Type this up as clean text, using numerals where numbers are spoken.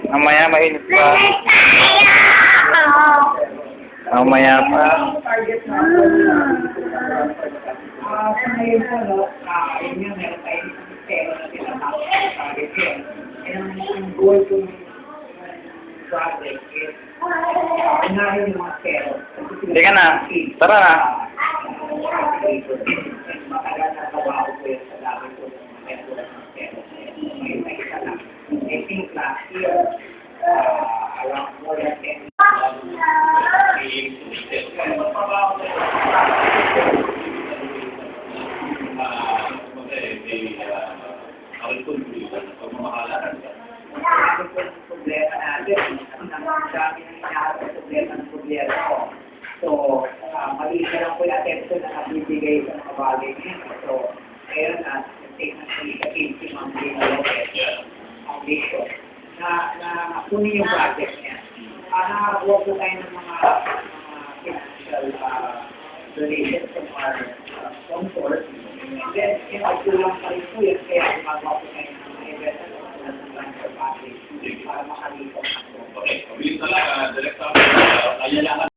Mamaya mainit pa. Mamaya pa. Ngayon po, no, yun yung meron tayong pero na tinatapos sa target yun. Ang goal ko ng project is unahin yung mga pero. Hindi ka na. Tara na. Matagal na trabaho ko yun sa dami ko ng mga pero. Ngayon na isa lang. I think last year, around more than 10 problema natin. Ang dami na inaarap sa problema ko. So, mali na lang po yung attention na nabibigay sa mga bagay niya. So, ngayon na, take na sa initiative si Ma'am Dina Lopez Foundation na kunin yung project niya. Nakakuha po tayo ng mga financial donations from our sponsors. And then, kulang pa rin po yun. Kaya gumagawa po tayo ng mga investment ng transfer package para makalipot. Okay, mabilis na lang, direct